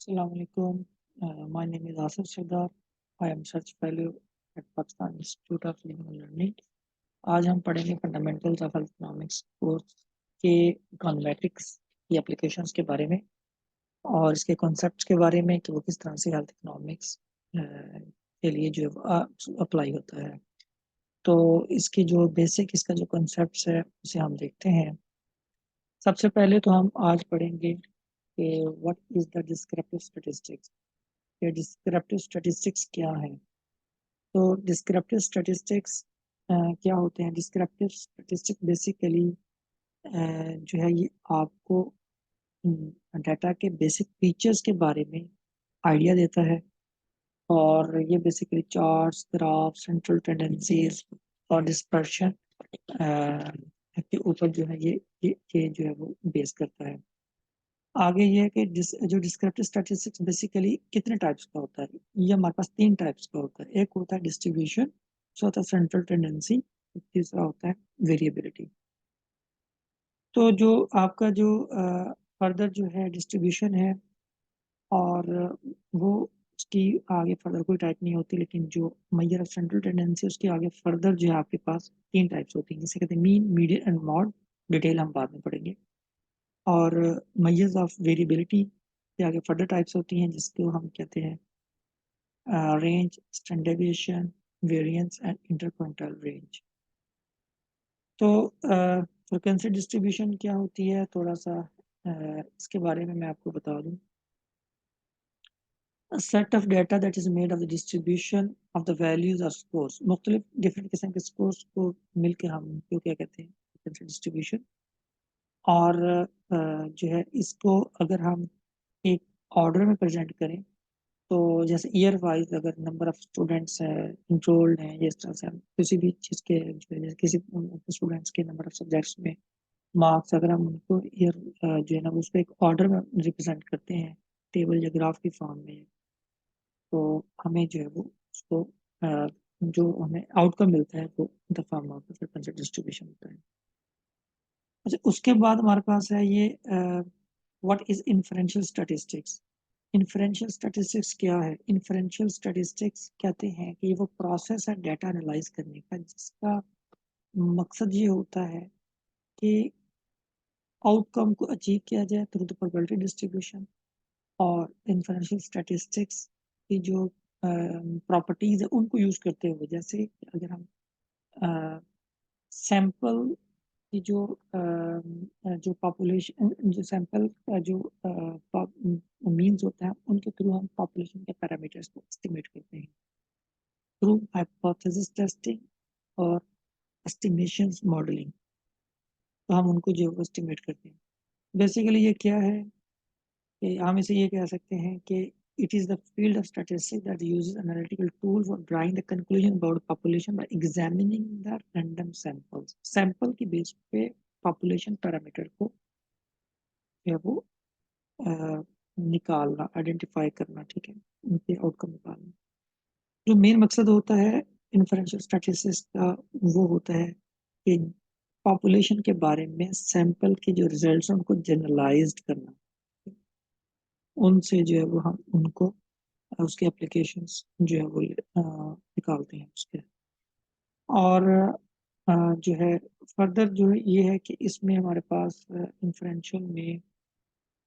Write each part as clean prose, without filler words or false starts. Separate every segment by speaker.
Speaker 1: Assalamualaikum. My name is Asif Sardar. I am Research Fellow at Pakistan Institute of Living and Learning. आज हम पढ़ेंगे fundamentals of health economics course के इकोनॉमेटिक्स की applications के बारे में और इसके कॉन्सेप्ट्स के बारे में कि वो किस तरह से हेल्थ इकोनॉमिक्स के लिए जो अप्लाई होता है। तो इसकी जो बेसिक इसका जो कॉन्सेप्ट्स है उसे हम देखते हैं। सबसे पहले तो हम आज पढ़ेंगे कि what is the descriptive statistics. ये डिस्क्रिप्टिव स्टैटिस्टिक्स क्या है? तो डिस्क्रिप्टिव स्टैटिस्टिक्स क्या होते हैं? डिस्क्रिप्टिव स्टैटिस्टिक्स बेसिकली जो है ये आपको डाटा के बेसिक फीचर्स के बारे में आइडिया देता है और ये basically charts, graph, central tendencies और डिस्पर्शन के ऊपर जो है ये जो है वो बेस करता है। आगे ये है कि जो डिस्क्रिप्टिव स्टैटिस्टिक्स बेसिकली कितने टाइप्स का होता है? ये हमारे पास 3 टाइप्स का होता है। एक होता है डिस्ट्रीब्यूशन, दूसरा होता है सेंट्रल टेंडेंसी, तीसरा होता है वेरिएबिलिटी। तो जो आपका जो फर्दर जो है डिस्ट्रीब्यूशन है और वो उसकी आगे फर्दर कोई टाइप नहीं होती, लेकिन जो मेजर ऑफ सेंट्रल टेंडेंसी उसके आगे फर्दर जो है आपके पास 3 टाइप्स होती हैं, जिसे कहते हैं mean, median and mod. Detail हम बाद में पढ़ेंगे। और मेजर्स ऑफ वेरिएबिलिटी के आगे फर्दर टाइप्स होती हैं जिसको हम कहते हैं range, standard deviation, variance and interquartile range. तो फ्रीक्वेंसी डिस्ट्रीब्यूशन क्या होती है, थोड़ा सा इसके बारे में मैं आपको बता दूं। A set of data that is made of the distribution of the values or scores। मुख्तलिफ डिफरेंट किस्म के स्कोर्स को मिलकर हम उनको क्या कहते हैं? Frequency distribution. और जो है इसको अगर हम एक ऑर्डर में प्रेजेंट करें तो जैसे ईयर वाइज अगर नंबर ऑफ स्टूडेंट्स है, इंट्रोल्ड हैं, इस तरह से हम किसी भी चीज़ के जो है किसी स्टूडेंट्स के नंबर ऑफ सब्जेक्ट्स में मार्क्स अगर हम उनको ईयर जो है ना उसको एक ऑर्डर में रिप्रेजेंट करते हैं टेबल या ग्राफ की फॉर्म में, तो हमें जो है वो उसको जो हमें आउटकम मिलता है वो the form of frequency distribution होता है। अच्छा, उसके बाद हमारे पास है ये what is inferential statistics. Inferential statistics क्या है? इन्फरेंशियल स्टैटिस्टिक्स कहते हैं कि वो प्रोसेस है डाटा एनालाइज करने का जिसका मकसद ये होता है कि आउटकम को अचीव किया जाए थ्रू द प्रोबेबिलिटी डिस्ट्रीब्यूशन। और इन्फरेंशियल स्टैटिस्टिक्स की जो प्रॉपर्टीज है उनको यूज करते हुए, जैसे अगर हम सैंपल की जो पॉपुलेशन जो सैंपल का जो मीन्स होता है उनके थ्रू हम पॉपुलेशन के पैरामीटर्स को एस्टिमेट करते हैं थ्रू हाइपोथेसिस टेस्टिंग और एस्टिमेशंस मॉडलिंग। तो हम उनको जो एस्टिमेट करते हैं। बेसिकली ये क्या है कि हम इसे ये कह सकते हैं कि it is the field of statistics that uses analytical tool for drawing the conclusion about population bye examining the random samples. Sample की बेस पे पॉपुलेशन पैरामीटर को जो है वो निकालना, आइडेंटिफाई करना, ठीक है, उनके आउटकम निकालना। जो मेन मकसद होता है इन्फरेंशियल स्टैटिस्टिक्स का वो होता है कि पॉपुलेशन के बारे में सैंपल के जो रिजल्ट्स हैं उनको जनरलाइज्ड करना, उनसे जो है वो हम उनको उसके एप्लीकेशंस जो है वो निकालते हैं उसके। और जो है फर्दर जो है ये है कि इसमें हमारे पास इन्फरेंशियल में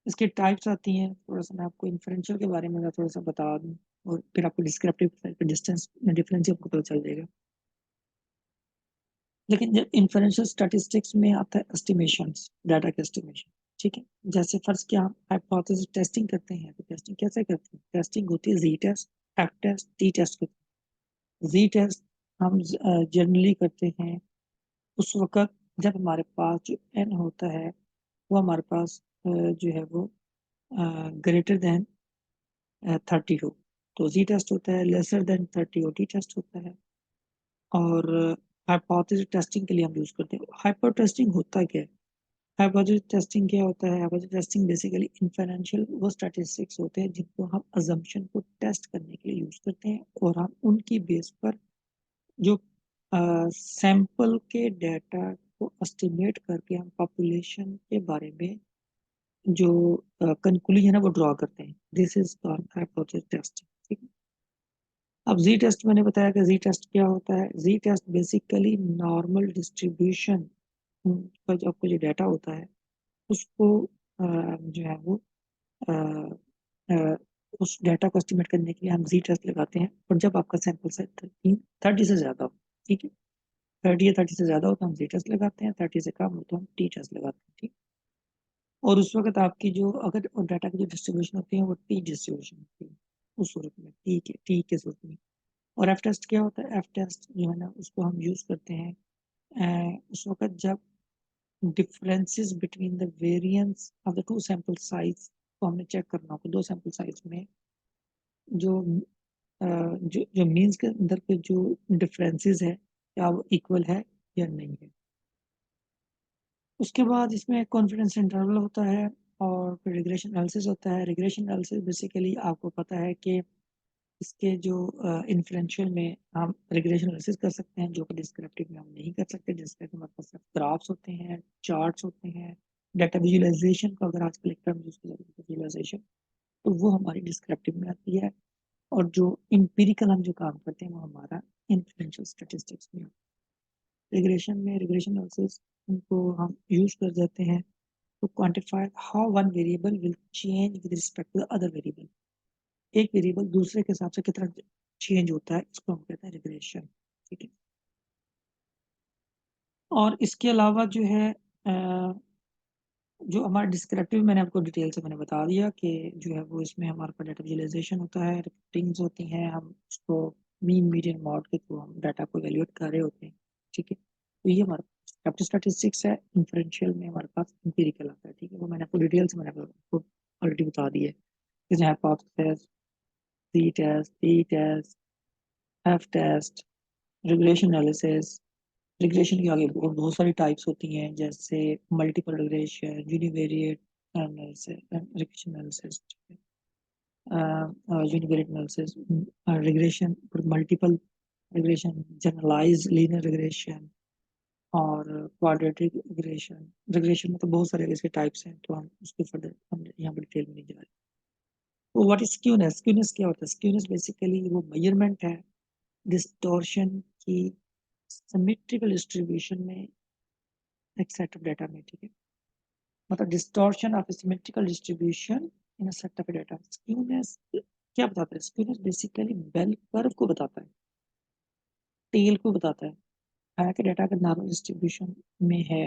Speaker 1: इसके टाइप्स आती हैं। थोड़ा सा मैं आपको इन्फरेंशियल के बारे में थोड़ा सा बता दूं और फिर आपको डिस्क्रिप्टिव डिस्टेंस डिफरेंस आपको पता चल जाएगा। लेकिन जब इन्फरेंशियल स्टैटिस्टिक्स में आता है एस्टिमेशंस, डाटा के एस्टिमेशन, ठीक है। जैसे फर्स्ट क्या हम हाइपोथेसिस टेस्टिंग करते हैं, तो टेस्टिंग कैसे करते हैं? टेस्टिंग होती है जी test, F test, T test करते हैं। जी टेस्ट हम जनरली करते हैं उस वक्त जब हमारे पास जो एन होता है वो हमारे पास जो है वो ग्रेटर देन 30 हो तो जी टेस्ट होता है, लेसर देन 30 हो टी टेस्ट होता है। और हाइपोथेसिस टेस्टिंग के लिए हम यूज करते हैं। हाइपर टेस्टिंग होता क्या है? हाइपोथेसिस टेस्टिंग क्या होता है? हाइपोथेसिस टेस्टिंग बेसिकली इन्फरेंशियल वो स्टैटिस्टिक्स होते हैं जिनको हम अजम्पशन को टेस्ट करने के लिए यूज करते हैं और हम उनकी बेस पर जो सैंपल के डाटा को एस्टिमेट करके हम पॉपुलेशन के बारे में जो कंक्लूजन है वो ड्रॉ करते हैं। This is called hypothesis test. ठीक है। अब जी टेस्ट मैंने बताया कि जी टेस्ट क्या होता है। जी टेस्ट बेसिकली नॉर्मल डिस्ट्रीब्यूशन का जो आपको जो डाटा होता है उसको जो है वो अ, अ, उस डाटा को एस्टिमेट करने के लिए हम जी टेस्ट लगाते हैं। और जब आपका सैंपल साइज 30 से ज्यादा हो, ठीक है, 30 या 30 से ज्यादा हो तो हम जी टेस्ट लगाते हैं, 30 से कम हो तो हम टी टेस्ट लगाते हैं। ठीक। और उस वक्त आपकी जो अगर डाटा की जो डिस्ट्रीब्यूशन होती है वो टी डिस्ट्रीब्यूशन होती है उस सूरत में, टी के सूरत में। और एफ टेस्ट क्या होता है? एफ टेस्ट जो है ना उसको हम यूज करते हैं उस वक्त जब differences between the variance of the two sample size को हमने चेक करना होगा। दो सैंपल साइज में जो जो जो मीन्स के अंदर के जो डिफरेंसेस है क्या वो इक्वल है या नहीं है। उसके बाद इसमें कॉन्फिडेंस इंटरवल होता है और फिर रिग्रेशन एनालिसिस होता है। रिग्रेशन एनालिसिस बेसिकली आपको पता है कि इसके जो इन्फ्लुएंशियल में हम रिग्रेशन एनालिसिस कर सकते हैं, जो कि डिस्क्रिप्टिव में हम नहीं कर सकते। डिस्क्रिप्टिव में हमारे पास ग्राफ्स होते हैं, चार्ट्स होते हैं, डाटा विजुअलाइजेशन का अगर आजकल एक टर्म यूज किया जाता है विजुअलाइजेशन, तो वो हमारी डिस्क्रिप्टिव में आती है। और जो इम्पीरिकल हम जो काम करते हैं वो हमारा इन्फ्लुएंशियल स्टैटिस्टिक्स में। रिग्रेशन में रिग्रेशन एनालिसिस उनको हम यूज कर देते हैं to quantify how one variable will change with respect to the other variable। एक वेरिएबल दूसरे के हिसाब से कितना चेंज होता है, इसको हम कहते हैं रिग्रेशन। ठीक है। और इसके अलावा जो है जो हमारा डिस्क्रिप्टिव मैंने आपको डिटेल से मैंने बता दिया कि जो है वो इसमें हमारे पास डाटा विजुअलाइजेशन होता है, रिपोर्टिंग्स होती हैं, हम उसको मीन मीडियन मॉड के थ्रू हम डाटा को एवेल्यूएट कर रहे होते हैं। ठीक है। तो ये हमारा डिस्क्रिप्टिव स्टैटिस्टिक्स है। इन्फ्रेंशियल में हमारे पास एम्पिरिकल आता है। ठीक है। वो मैंने आपको डिटेल से मैंने आपको ऑलरेडी बता दिया है। जैसे hypothesis, C test, T test, F test, regression analysis. Regression की आगे बहुत सारी टाइप्स होती हैं, जैसे multiple regression, univariate analysis, regression analysis, univariate analysis, regression, multiple regression, generalize linear regression और क्वाड्रेटिक रिग्रेशन। रिग्रेशन में तो बहुत सारे इसके टाइप्स हैं, तो हम उसको फर्दर हम यहाँ पर डिटेल में नहीं जा रहे। तो व्हाट इज स्क्यूनेस? स्क्यूनेस क्या होता है? स्क्यूनेस बेसिकली वो मेजरमेंट है डिस्टॉर्शन की सिमेट्रिकल डिस्ट्रीब्यूशन में एक सेट ऑफ डाटा में। ठीक है। मतलब distortion of symmetrical distribution in a set of data. Skewness क्या बताता है? स्क्यूनेस बेसिकली बेल कर्व को बताता है, टेल को बताता है। हालांकि डाटा अगर नॉर्मल डिस्ट्रीब्यूशन में है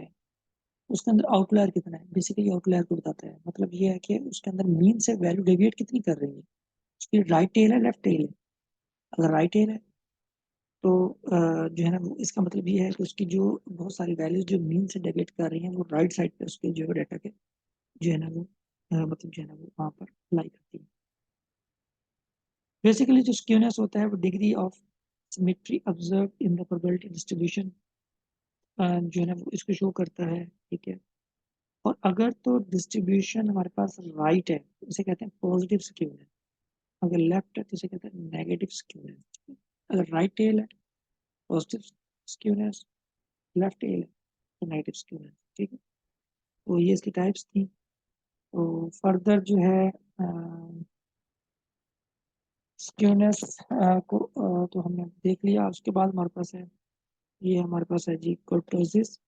Speaker 1: उसके अंदर आउटलायर कितना है, बेसिकली आउटलायर को बताता है। मतलब ये है कि उसके अंदर मीन से वैल्यू डेविएट कितनी कर रही है, उसकी राइट टेल है लेफ्ट टेल है। अगर राइट टेल है तो जो है ना वो इसका मतलब ये है कि उसकी जो बहुत सारी वैल्यूज जो मीन से डेविएट कर रही हैं वो राइट साइड पे उसके जो है डाटा के जो है ना वो मतलब जो है ना वो वहाँ पर लाई करती है। बेसिकली जो स्क्यूनेस होता है वो degree of symmetry observe in the probability distribution जो है ना वो इसको शो करता है। ठीक है। और अगर तो डिस्ट्रीब्यूशन हमारे पास राइट है तो इसे कहते हैं पॉजिटिव स्क्यूनेस। अगर लेफ्ट है तो इसे कहते हैं नेगेटिव स्क्यूनेस। अगर राइट टेल है पॉजिटिव स्क्यूनेस, लेफ्ट टेल है तो नेगेटिव स्क्यूनेस। ठीक है। तो ये इसकी टाइप्स थी। तो फर्दर जो है स्क्यूनेस को तो हमने देख लिया। उसके बाद हमारे पास है, ये हमारे पास है जी kurtosis,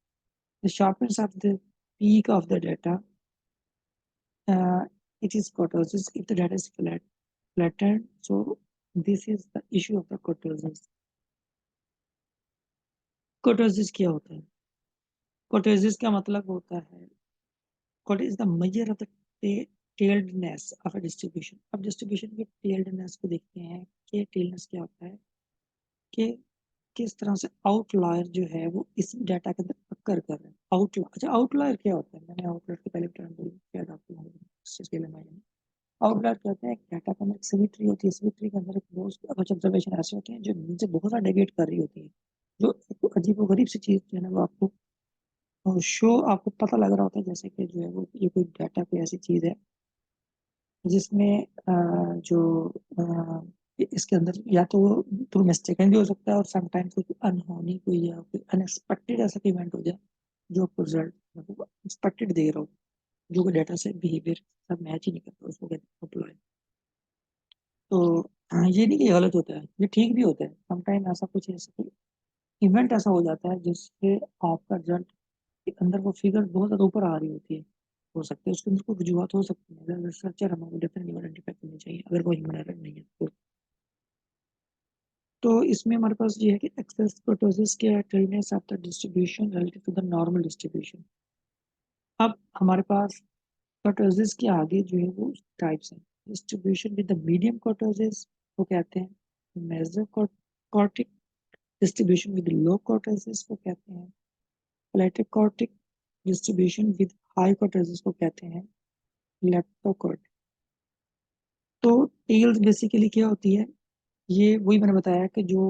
Speaker 1: the sharpness of the peak of the data. It is kurtosis if the data is flattened. So this is the issue of the kurtosis. Kurtosis क्या होता है? Kurtosis का मतलब होता है what is the measure of the tailedness of a distribution। अब distribution के tailedness को देखते हैं कि tailedness क्या होता है कि किस तरह से आउटलायर जो है वो इस डाटा के अंदर अक्कर कर रहे हैं। आउटलायर, अच्छा आउटलायर क्या होता है? मैंने आउटलायर के पहले टर्म शायद आपको इस चीज़ के लिए मैं आउटलायर कहते हैं डाटा के अंदर एक सिमेट्री होती है। सिमेट्री के अंदर एक बहुत कुछ ऑब्जर्वेशन ऐसे होते हैं जो नीचे बहुत ज़्यादा डेविएट कर रही होती है, जो एक अजीब व गरीब सी चीज़ जो है ना वो आपको शो आपको पता लग रहा होता है जैसे कि जो है वो ये कोई डाटा कोई ऐसी चीज़ है जिसमें जो इसके अंदर या तो थ्रू मिस्टेकन भी हो सकता है और समटाइम्स कोई अनहोनी कोई या कोई अनएक्सपेक्टेड ऐसा इवेंट हो जाए जो आपको रिजल्ट एक्सपेक्टेड दे रहा हो, जो डाटा से बिहेवियर सब मैच ही नहीं करता, उसको कहते हैं आउटलायर। तो ये नहीं कि गलत होता है, ये ठीक भी होता है। समटाइम ऐसा कुछ ऐसा इवेंट ऐसा हो जाता है जिससे आपका रिजल्ट के अंदर वो फिगर बहुत ज़्यादा ऊपर आ रही होती है, हो सकते हैं उसके अंदर कोई वजूहत हो सकती है। अगर रिसर्चर हमें डेफिनेटली आइडेंटिफाई करनी चाहिए, अगर वो ह्यूमन एरर नहीं है तो इसमें हमारे पास ये है कि एक्सेस कर्टोसिस के tailedness after distribution related to the normal distribution. अब हमारे पास कर्टोसिस के आगे जो है वो टाइप्स हैं। Distribution with the medium kurtosis को कहते हैं mesokurtic. Distribution with low kurtosis को कहते हैं platykurtic. Distribution with high kurtosis को कहते हैं लेप्टोकॉर्टिक। तो टेल्स बेसिकली क्या होती है, ये वही मैंने बताया कि जो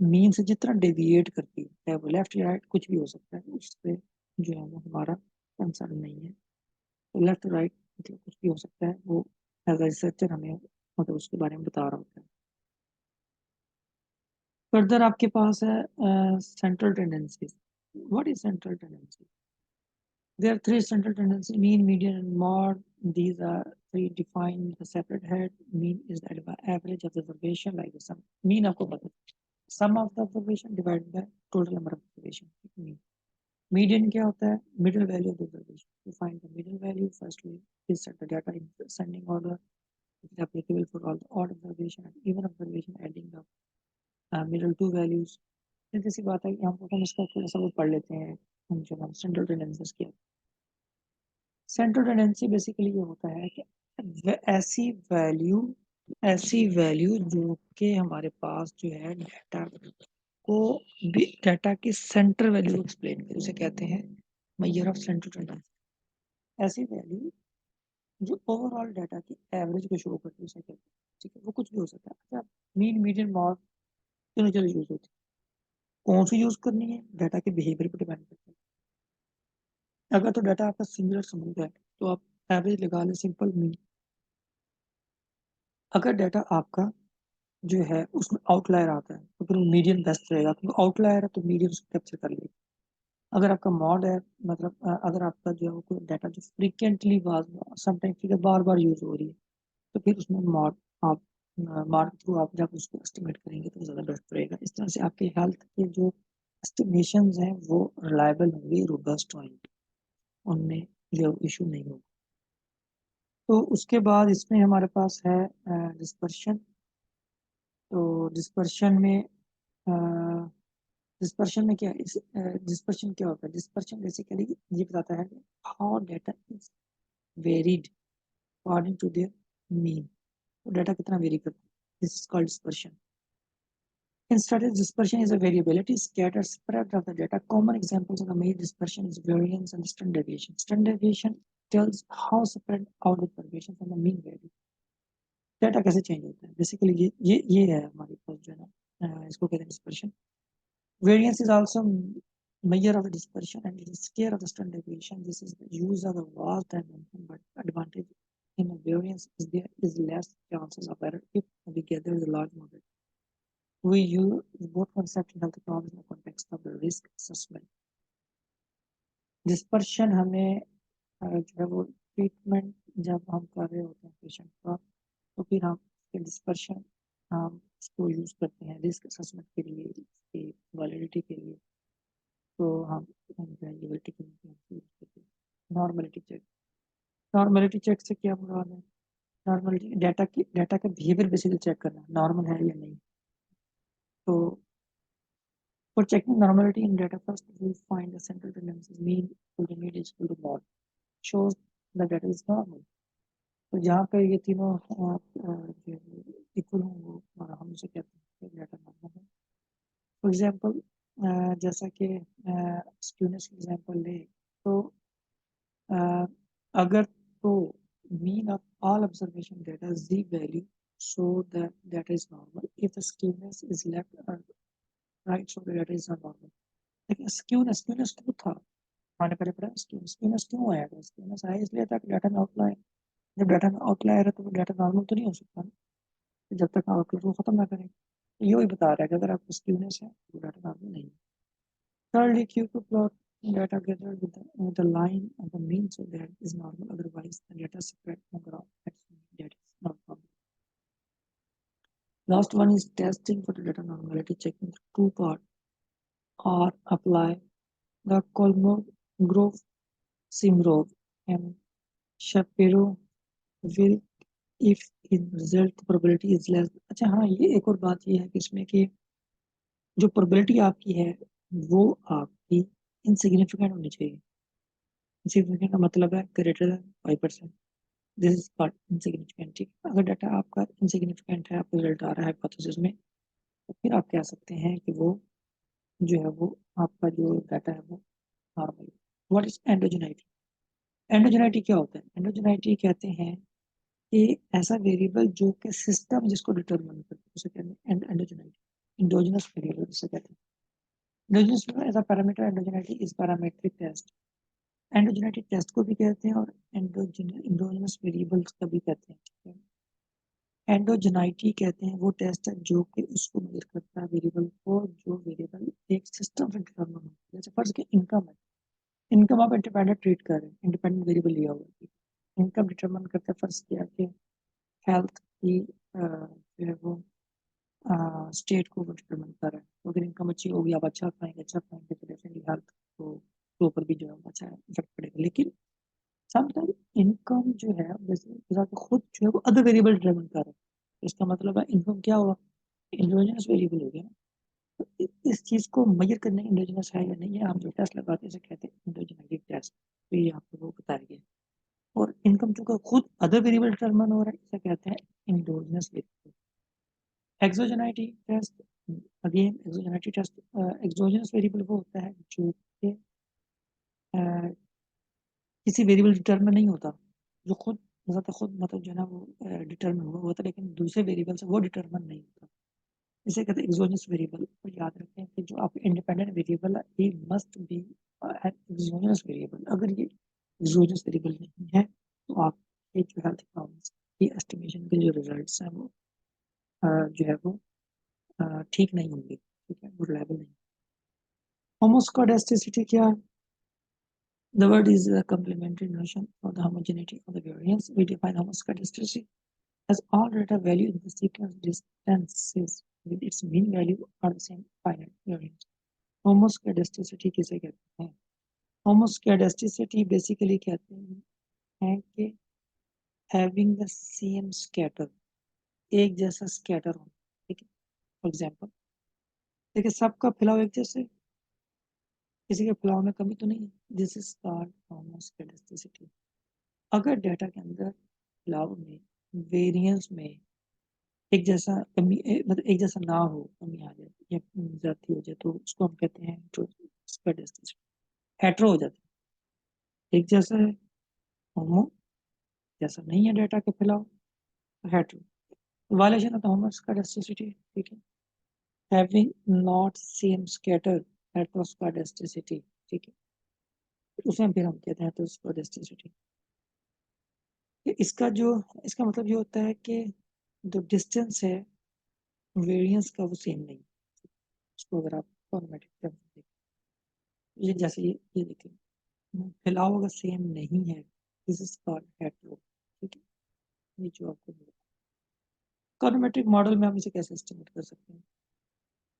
Speaker 1: मीन से जितना डेविएट करती है, चाहे वो लेफ्ट या राइट कुछ भी हो सकता है, उससे जो है वो हमारा कंसर्न नहीं है। तो लेफ्ट राइट मतलब कुछ भी हो सकता है, वो एज अ रिसर्चर हमें मतलब उसके बारे में बता रहा होता है। फर्दर आपके पास है central tendencies. What is central tendency? There are three central tendencies: mean, median, and mode. These are three defined with a separate head. Mean is the average of the observation, like the sum. Mean आपको पता है, sum of the observation divided by total number of observation. Mean. Median क्या होता है? Middle value of the observation. To find the middle value, first we insert the data in descending order. It is applicable for all the odd observation and even observation, adding the middle two values. जैसी बात है कि हम इसका थोड़ा सा वो पढ़ लेते हैं, हम जो हम सेंट्रल टेंडेंसीज की। सेंट्रल टेंडेंसी बेसिकली ये होता है कि ऐसी वैल्यू जो कि हमारे पास जो है डाटा को डाटा की सेंटर वैल्यू को एक्सप्लेन करे, उसे कहते हैं मेजर ऑफ सेंट्रल टेंडेंसी। ऐसी वैल्यू जो ओवरऑल डाटा की एवरेज को शो करती है उसे कहते हैं। ठीक है, वो कुछ भी हो सकता है। अच्छा, मीन मीडियन मॉड तीनों चलो यूज होती है। कौन सी यूज करनी है डाटा के बिहेवियर पर डिपेंड करता है। अगर तो डाटा आपका सिंगुलर समूह है तो आप एवरेज लगा लें, सिंपल मीन। अगर डाटा आपका जो है उसमें आउटलायर आता है तो फिर वो मीडियन बेस्ट रहेगा, क्योंकि आउटलायर है तो मीडियन उसको कैप्चर कर लेगा। अगर आपका मॉड है, मतलब अगर आपका जो है वो कोई डाटा जो फ्रिक्वेंटली समटाइम फिगर बार बार यूज हो रही है तो फिर उसमें मॉड आप मॉड के थ्रू आप जब उसको एस्टिमेट करेंगे तो ज़्यादा बेस्ट रहेगा। इस तरह से आपके हेल्थ के जो एस्टिमेशन हैं वो रिलायबल होंगे, रोबस्ट होंगे, उनमें जो इशू नहीं होगा। तो उसके बाद इसमें हमारे पास है डिस्पर्शन। तो डिस्पर्शन में क्या डिस्पर्शन क्या होता है? डिस्पर्शन बेसिकली ये बताता है how data is varied according to their mean. तो डाटा कितना वेरी करता है, this is called dispersion. In studies, dispersion is a variability scattered spread of the data. Common examples of the main dispersion is variance and standard deviation. Standard deviation tells how spread out the variation from the mean value. Data कैसे change होता है basically ये है हमारे पास जो है ना, इसको कहते हैं dispersion. Variance is also measure of dispersion and it is scale of the standard deviation. This is the use of the vast dimension, but advantage in a variance is there is less chances of error if we gather the large model. We use both concept in health economics in the context of the risk assessment. Dispersion हमें जो है वो treatment जब हम कर रहे होते हैं पेशेंट का तो फिर हम डिस्पर्शन हम इसको यूज करते हैं रिस्क असेसमेंट के लिए, इसकी वैलिडिटी के लिए। तो हम वैलिडिटी के लिए यूज करते हैं। नॉर्मलिटी चेक से क्या मुराद है? नॉर्मलिटी डाटा का बिहेवियर बेसिकली चेक करना, नॉर्मल है या नहीं। तो for checking normality in data, first we find the central tendencies mean equal to mid is equal to mod, shows the data is normal। तो जहाँ पे ये तीनों इक्वल होंगे हम उसे कहते हैं डाटा नॉर्मल है। फॉर एग्जांपल जैसा कि स्क्यूनेस की एग्जांपल ले तो अगर तो mean of all observation data z value so that data is normal if the skewness is left or right so the data is not normal। लेकिन skewness क्यों था, मैंने पहले पढ़ा स्क्यूनेस क्यों आया था? स्क्यूनेस आया इसलिए था कि डाटा में आउटलायर, जब डाटा में आउटलायर है तो वो डाटा नॉर्मल तो नहीं हो सकता ना, जब तक आउटलायर को खत्म ना करें। तो ये वही बता रहा है कि अगर आपको स्क्यूनेस है तो डाटा नॉर्मल नहीं है। Thirdly, Q2 plot data gathered with the line of the mean, so that is normal. Otherwise, the data spread on graph. That is not problem. Last one is testing for the data normality, checking the two part or apply the Kolmogorov-Simrov and Shapiro will if in result probability is less. अच्छा हाँ, ये एक और बात ये है कि इसमें कि जो प्रोबेबिलिटी आपकी है वो आपकी इनसिग्निफिकेंट होनी चाहिए। इनसिग्निफिकेंट का मतलब है greater than 5%। This is called insignificant. ठीक है, अगर डाटा आपका इनसिग्निफिकेंट है, आपका रिजल्ट आ रहा है हाइपोथेसिस में, तो फिर आप कह सकते हैं कि वो जो है वो आपका जो डाटा है वो normal. What is endogeneity? Endogeneity क्या होता है? एंडोजेनाइटी कहते हैं कि ऐसा वेरिएबल जो कि सिस्टम जिसको डिटरमिन करता है उसे कहते हैं एंडोजेनाइटी। इंडोजिनस वेरिएबल जिसे कहते हैं। Endogenous as a parameter endogeneity is parametric test. Endogenetic test को भी कहते हैं और एंडोजिनस वेरिएबल्स का भी कहते हैं। एंडोजेनाइटी कहते हैं वो टेस्ट है जो कि उसको मेजर करता है वेरिएबल को, जो वेरिएबल एक सिस्टम से डिटरमिन होता है। जैसे फर्ज के इनकम है, इनकम आप इंडिपेंडेंट ट्रीट कर रहे हैं, इंडिपेंडेंट वेरिएबल लिया हुआ है। इनकम डिटरमिन करते हैं, फर्ज किया कि हेल्थ की जो है वो स्टेट को डिटरमिन कर रहा है। तो अगर इनकम अच्छी होगी, आप अच्छा खाएंगे तो डेफिनेटली हेल्थ को के ऊपर भी जो है अच्छा इफेक्ट पड़ेगा। लेकिन समटाइम इनकम जो है जैसे खुद जो है वो अदर वेरिएबल डिटरमिन कर रहा है। इसका मतलब है इनकम क्या हुआ, इंडोजिनस वेरिएबल हो गया। तो इस चीज को मेजर करने इंडोजिनस है या नहीं है, हम जो टेस्ट लगाते हैं कहते हैं इंडोजेनेटिक टेस्ट। तो ये आपको वो बताया गया। और इनकम चूंकि खुद अदर वेरिएबल डिटरमिन हो रहा है, इसे कहते हैं endogenous variable. Exogeneity test, again exogeneity test, exogenous variable वो होता है जो कि किसी वेरिएबल डिटरमिन नहीं होता, जो खुद खुद मतलब जो है ना वो डिटरमिन हुआ होता है, लेकिन दूसरे वेरिएबल से वो डिटरमिन नहीं होता। इसे कहते हैं एक्सोजेनस वेरिएबल। तो याद रखें कि जो आप इंडिपेंडेंट वेरिएबल है, ये मस्ट बी एक्सोजेनस वेरिएबल। अगर ये एक्सोजेनस वेरिएबल नहीं है तो आप ये जो हेल्थ इकोनॉमिक्स की एस्टिमेशन के जो रिजल्ट्स हैं वो जो है वो ठीक नहीं होंगे। ठीक है, वो रिलायबल नहीं। होमोस्कोडेस्टिसिटी क्या है? The word is a complementary notion for the homogeneity of the variance. We define homoscedasticity as all data value in the sequence distances with its mean value are the same finite variance. Homoscedasticity किसे कहते हैं? Homoscedasticity basically कहते हैं कि having the same scatter, एक जैसा scatter होना। ठीक है, for example देखिए सबका फैलाव एक जैसे, किसी के फैलाव में कमी तो नहीं है। This is called homoscedasticity। अगर डाटा के अंदर फैलाव में वेरिएंस में एक जैसा कमी मतलब एक जैसा ना हो, कमी आ जाए या ज्यादा हो जाए, तो उसको हम कहते हैं हेट्रो हो जाता है। एक जैसा है होमो, जैसा नहीं है डाटा के फैलाव, हेट्रो। Violation of होमोस्कैडेस्टिसिटी। ठीक है, हैविंग नॉट सेम स्कैटर, हेट्रोस्कैडेस्टिसिटी। ठीक है, उसे फिर हम कहते हैं हेट्रोस्कैडेस्टिसिटी। इसका मतलब ये होता है कि जो डिस्टेंस है वेरिएंस का वो सेम नहीं। उसको अगर आप फॉर्मेटिक टर्म देखें, ये जैसे ये देखें, फैलाव अगर सेम नहीं है, दिस इज कॉल्ड हेट्रो। ठीक है, ये जो आपको इकोनोमेट्रिक मॉडल में हम इसे कैसे एस्टिमेट कर सकते हैं?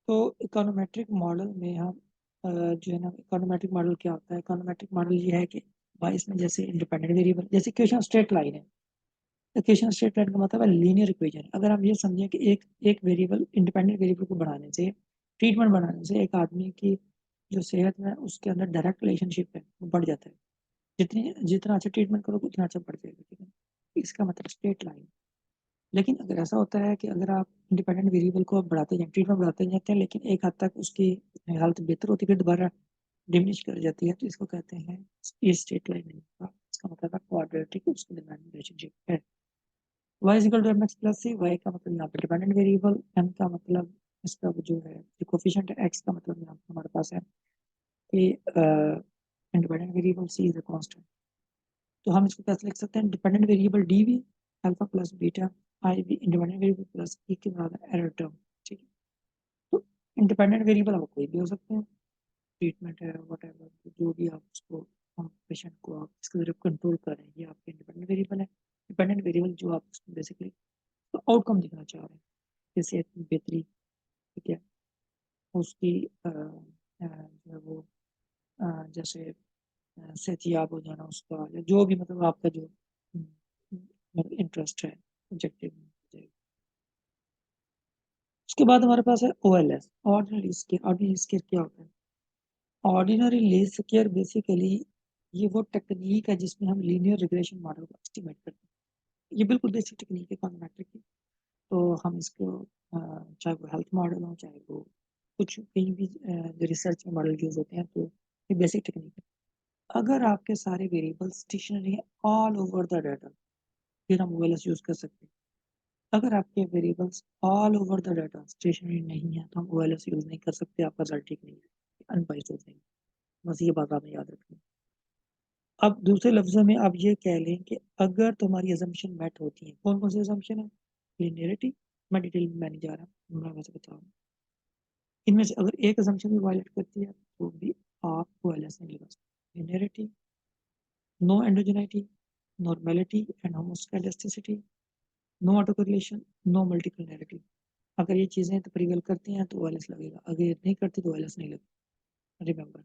Speaker 1: तो इकोनोमेट्रिक मॉडल में हम जो है ना, इकोनोमेट्रिक मॉडल क्या होता है? इकोनोमेट्रिक मॉडल ये है कि भाई इसमें जैसे इंडिपेंडेंट वेरिएबल, जैसे इक्वेशन स्ट्रेट लाइन है। इक्वेशन स्ट्रेट लाइन का मतलब है लीनियर इक्वेशन। अगर हम ये समझें कि एक वेरिएबल इंडिपेंडेंट वेरिएबल को बढ़ाने से, ट्रीटमेंट बढ़ाने से एक आदमी की जो सेहत में उसके अंदर डायरेक्ट रिलेशनशिप है वो बढ़ जाता है। जितना अच्छा ट्रीटमेंट करोगे उतना अच्छा बढ़ जाएगा। ठीक है, इसका मतलब स्ट्रेट लाइन। लेकिन अगर ऐसा होता है कि अगर आप इंडिपेंडेंट वेरिएबल को बढ़ाते जाए, ट्रीटमेंट बढ़ाते जाते हैं, लेकिन एक हद तक उसकी हेल्थ बेहतर होती है, फिर दोबारा डिमिनिश कर जाती है, तो इसको कहते हैं ये स्ट्रेट लाइन नहीं होगा। इसका मतलब है क्वाड्रेटिक, उसके दरमियान रिलेशनशिप है। y is equal to mx plus c। y का मतलब यहाँ पे डिपेंडेंट वेरिएबल, m का मतलब इसका जो है कोफिशिएंट है, x का मतलब यहाँ पे हमारे पास है कि independent variable c is a constant. तो हम इसको कैसे लिख सकते हैं? Dependent variable D V alpha plus beta I V independent variable plus E के बराबर एरर टर्म। ठीक है, तो इंडिपेंडेंट वेरिएबल अब कोई भी हो सकते हैं। ट्रीटमेंट है, whatever, जो भी आप उसको पेशेंट को आप इसके ज़रिए कंट्रोल कर रहे हैं, ये आपके इंडिपेंडेंट वेरिएबल है। डिपेंडेंट वेरिएबल जो आप उसको बेसिकली तो आउटकम दिखना चाह रहे हैं, जैसे बेहतरी, ठीक है, उसकी जो है वो जैसे सेहतियाब हो जाना उसका, या जो भी मतलब आपका जो मतलब इंटरेस्ट है ऑब्जेक्टिव में। उसके बाद हमारे पास है OLS, ordinary least square. Ordinary least square क्या होता है? ऑर्डिनरी लीस्ट स्क्वेयर बेसिकली ये वो टेक्निक है जिसमें हम लीनियर रिग्रेशन मॉडल को एस्टिमेट करते हैं। ये बिल्कुल बेसिक टेक्निक है इकोनोमेट्रिक की। तो हम इसको चाहे वो हेल्थ मॉडल हो, चाहे वो कुछ कहीं भी रिसर्च में मॉडल यूज होते हैं, तो ये बेसिक टेक्निक है। अगर आपके सारे वेरिएबल्स स्टेशनरी है ऑल ओवर द डाटा, फिर हम OLS यूज कर सकते हैं। अगर आपके variables all over the data stationary नहीं है तो हम OLS यूज नहीं कर सकते, आपका रिजल्ट ठीक नहीं है, अनबाइस्ड हो जाएंगे। बस ये बात आपने याद रखनी है। अब दूसरे लफ्जों में आप ये कह लें कि अगर तुम्हारी असम्पशन मैट होती है, कौन कौन सी असम्पशन है? लिनियरिटी, मैं डिटेल में नहीं जा रहा, मैं वैसे बता रहा हूँ। इनमें से अगर एक असम्पशन भी वायलेट करती है तो भी आप OLS नहीं लगा सकते। Linearity, no endogeneity, normality and homoscedasticity, no autocorrelation, no multiple negative. अगर ये चीजें तो प्रिवेल करती हैं तो OLS लगेगा, अगर ये नहीं करती तो OLS नहीं लगेगा, रिमेंबर।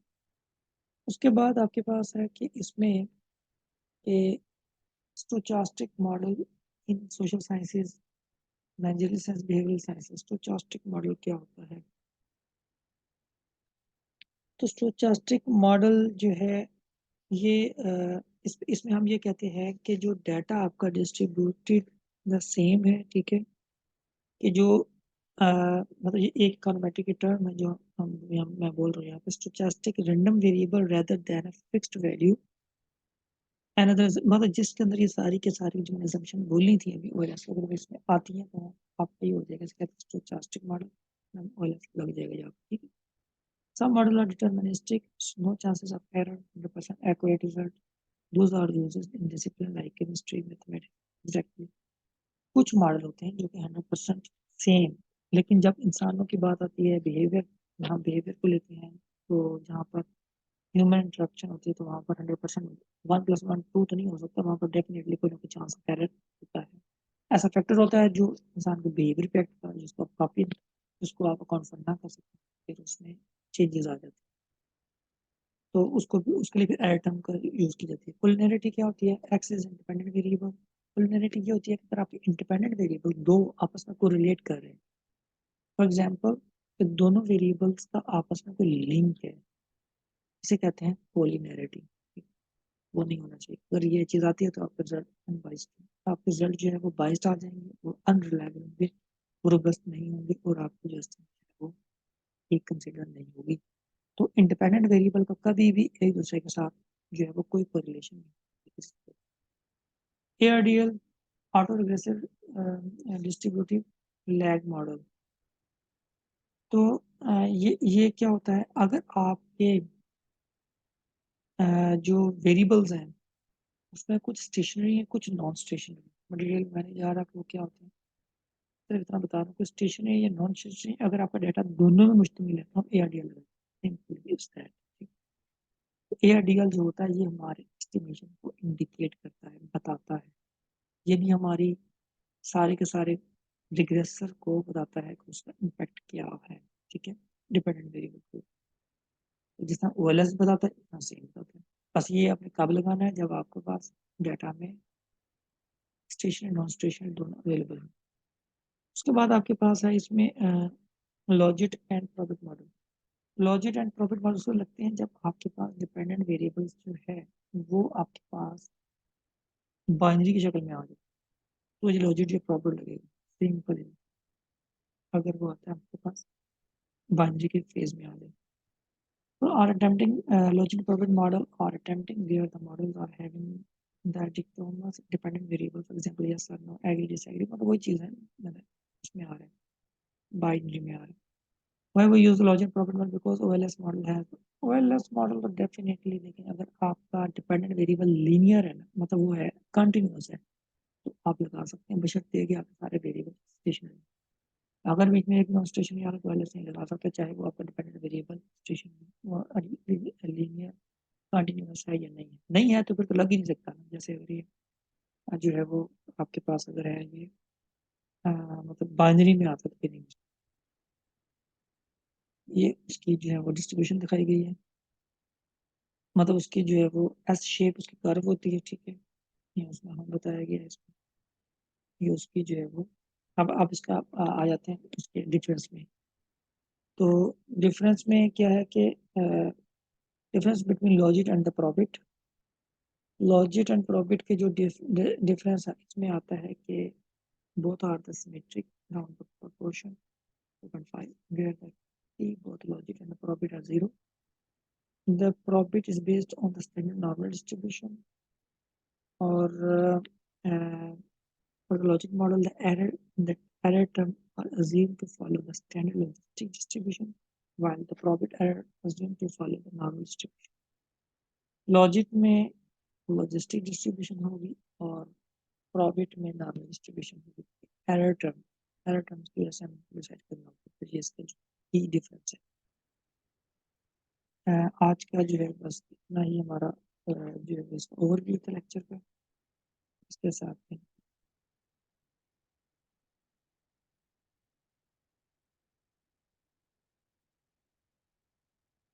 Speaker 1: उसके बाद आपके पास है कि इसमें stochastic model in social sciences, natural science, behavioural sciences. Stochastic model क्या होता है? तो स्टोचास्टिक मॉडल जो है ये इसमें हम ये कहते हैं कि जो डाटा आपका डिस्ट्रीब्यूटेड द सेम है, ठीक है, कि जो मतलब ये एक इकोनोमेट्रिक की टर्म है जो मैं बोल रहा हूँ यहाँ पे, stochastic random variable rather than a fixed value. Another मतलब जिसके अंदर ये सारी के सारी जो मैंने assumption बोली थी अभी OLS अगर इसमें आती है तो आपका ये हो जाएगा, इसका स्टोचस्टिक मॉडल OLS लग जाएगा यहाँ पे, ठीक है। Some models are deterministic, no chances of error, 100% accurate result. Those are used in discipline like chemistry, mathematics. Exactly. कुछ मॉडल होते हैं जो कि 100% सेम, लेकिन जब इंसानों की बात आती है, बिहेवियर, जहाँ बिहेवियर को लेते हैं, तो जहाँ पर ह्यूमन इंटरेक्शन होती है तो वहाँ पर 100% 1+1 2 तो नहीं हो सकता, वहाँ पर डेफिनेटली कोई ना कोई चांस ऑफ एरर होता है। ऐसा फैक्टर होता है जो इंसान को बिहेवियर पे करता है, जिसको आप काफी, जिसको आप कॉन्फर्म ना कर सकते, फिर उसमें चेंजेस आ जाते हैं, तो उसको भी उसके लिए फिर एरर टर्म का यूज की जाती है। कुलिनरिटी क्या होती है? X is independent variable. Collinearity ये होती है कि अगर आपके इंडिपेंडेंट वेरिएबल दो आपस में कोरिलेट कर रहे हैं, फॉर एग्जांपल दोनों वेरिएबल्स का आपस में कोई लिंक है, इसे कहते हैं कोलिनरिटी। वो नहीं होना चाहिए। अगर ये चीज आती है तो आपका रिजल्ट अनबाइस्ड, आपके रिजल्ट जो है वो बाइस्ड आ जाएंगे, वो अनरिलायबल होंगे, वो रोबस्ट नहीं होंगे, और आपको जो है वो ठीक कंसिडर नहीं होगी। तो इंडिपेंडेंट वेरिएबल का कभी भी एक दूसरे के साथ जो है वो कोई कोरिलेशन नहीं। ARDL, auto regressive distributive lag model. तो ये क्या होता है? अगर आपके जो वेरिएबल्स हैं उसमें कुछ स्टेशनरी है, कुछ नॉन स्टेशनरी। मटेरियल मैंने जा रहा वो क्या होता है, सिर्फ इतना बता रहा हूँ कि स्टेशनरी या नॉन स्टेशनरी, अगर आपका डाटा दोनों में मुश्तमिल है तो हम ARDL लगाते हैं। ARDL जो होता है ये हमारे एस्टिमेशन को इंडिकेट करता है, बताता है, ये नहीं हमारी सारे के सारे रिग्रेसर को बताता है कि उसका इम्पैक्ट क्या है, ठीक है, डिपेंडेंट वेरिएबल को। तो जितना OLS बताता है उतना सेम बताता है। बस ये अपने कब लगाना है? जब आपके पास डाटा में स्टेशनरी नॉन स्टेशनरी दोनों अवेलेबल है। उसके बाद आपके पास है इसमें logit and probit model. Logit and probit model उसको लगते हैं जब आपके पास डिपेंडेंट वेरिएबल्स जो है वो आपके पास बाइनरी की शक्ल में आ जाए, तो ये लॉजिट या प्रॉफिट लगेगा। सिंपल है, अगर वो आता है आपके पास बाइनरी के फेज में आ जाए। So are attempting logic profit model or attempting where the models are having the dictonous dependent variable, for example yes or no, agree disagree, मतलब वही चीज है, मैंने उसमें आ रहा है, बाइनरी में आ रहा है। Why we use logic profit model? Because OLS model has OLS model तो डेफिनेटली, लेकिन अगर आपका डिपेंडेंट वेरिएबल लीनियर है ना, मतलब वो है कंटिन्यूस है, तो आप लगा सकते हैं बशर्ते कि आपके सारे वेरिएबल स्टेशनरी। अगर बीच में एक नॉन स्टेशनरी आ रहा है तो OLS नहीं लगा सकते, चाहे वो आपका dependent variable stationary linear continuous है या नहीं है तो फिर तो लग ही नहीं सकता ना। जैसे अगर ये जो है वो आपके पास अगर है ये मतलब बाइनरी में आता तो फिर नहीं। ये उसकी जो है वो डिस्ट्रीब्यूशन दिखाई गई है, मतलब उसकी जो है वो एस शेप उसकी कर्व होती है, ठीक है। ये उसमें हम बताया गया है इसमें। ये उसकी जो है वो अब इसका आ जाते हैं उसके डिफरेंस में। तो डिफरेंस में क्या है कि difference between logit and the probit. Logit and probit के जो डिफरेंस है इसमें आता है कि both are the symmetric round of proportion 2.5 where the both logic and the probit are zero. The probit is based on the standard normal distribution, or for the logic model the error term are assumed to follow the standard logistic distribution while the probit error assumed to follow the normal distribution. Logic में logistic distribution होगी और probit में normal distribution होगी। Error terms की वजह से हम decide करना होगा, तो ये इसका जो की डिफरेंस है। आज का जो है बस इतना ही हमारा जो है इसका ओवरव्यू था लेक्चर का। इसके साथ में